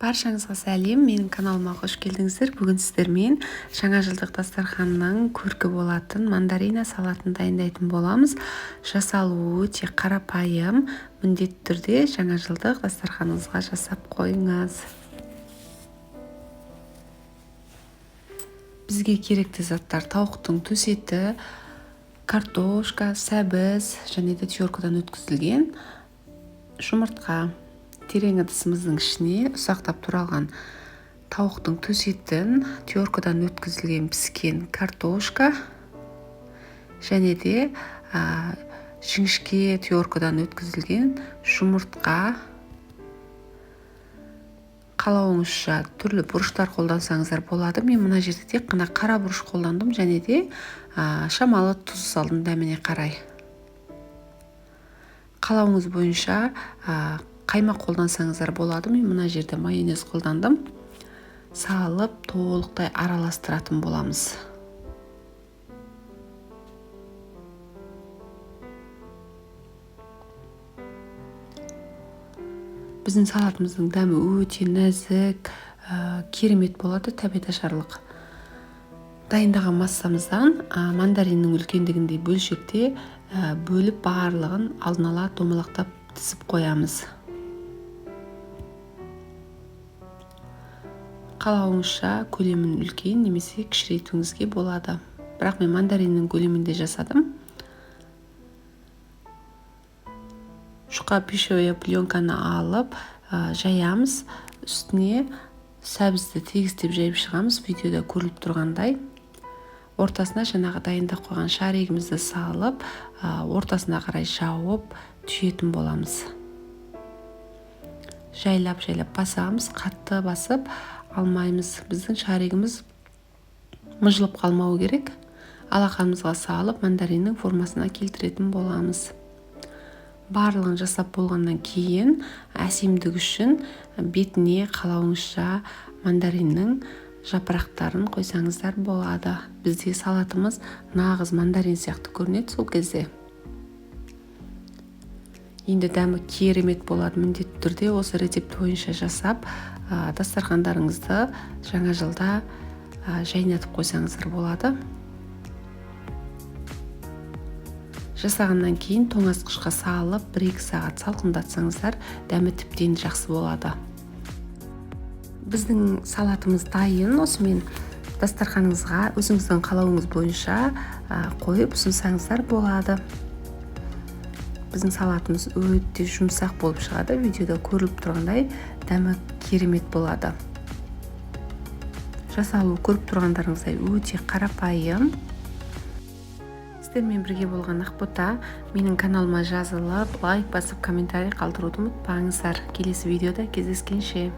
Баршаңызға сәлем, менің каналыма қош келдіңіздер. Бүгін сіздермен жаңа жылдық дастарханның көркі болатын мандарина салатын дайындайтын боламыз. Жасалуы өте қарапайым, міндетті түрде жаңа жылдық дастарханыңызға жасап қойыңыз. Бізге керекті заттар: тауықтың төс еті, картошка, сәбіз және де теркадан өткізілген жұмыртқа. Терең ыдысымыздың ішіне ұсақтап туралған тауықтың төс етін, теркадан өткізілген піскен картошка және де жіңішке теркадан өткізілген жұмыртқа. Қалауыңызша түрлі бұрыштар қолдансаңыздар болады. Мен мына жерде тек қана қара бұрыш қолдандым және де шамалы тұз салдым дәміне қарай. Қалауыңыз бойынша қаймақ қолдансаңыздар болады. Мен мына жерде майонез қолдандым. Салып толықтай араластыратын боламыз. Біздің салатымыздың дәмі өте нәзік, керемет болады, тәбет-ашарлық. Дайындаған массамыздан мандариннің үлкендігіндей бөлшекте бөліп барлығын алдын ала домалақтап тізіп қоямыз. Қалауыңызша көлемін үлкен немесе кішірейтуіңізге болады. Бірақ мен мандариннің көлемінде жасадым. Жұқа пищевая пленканы алып жаямыз. Үстіне сәбізді тегістеп жайып шығамыз. Видеода көріліп тұрғандай. Ортасына жаңағы дайындап қойған шаригімізді салып, ортасына қарай жауып түйетін боламыз. Жайлап басамыз, қатты басып алмаймыз. Біздің шаригіміз мыжылып қалмауы керек. Алақанымызға салып мандариннің формасына келтіретін боламыз. Барлығын жасап болғаннан кейін әсемдік үшін бетіне қалауыңызша мандариннің жапырақтарын қойсаңыздар болады. Бізде салатымыз нағыз мандарин сияқты көрінеді сол кезде. Енді дәмі керемет болады. Міндетті түрде осы рецепт бойынша жасап, дастархандарыңызды жаңа жылда жайнатып қойсаңыздар болады. Жасағаннан кейін тоңазытқышқа салып 1-2 сағат салқындатсаңыздар, дәмі тіптен жақсы болады. Біздің салатымыз дайын. Осымен дастарханыңызға өзіңіздің қалауыңыз бойынша қойып ұсынсаңыздар болады. Біздің салатымыз өте жұмсақ болып шығады. Видеода көріліп тұрғандай дәмі керемет болады. Жасалуы көріп тұрғандарыңыздай өте қарапайым. Сіздермен бірге болған Ақбота. Менің каналыма жазылып, лайк басып, комментарий қалдыруды ұмытпаңыздар. Келесі видеода кездескенше.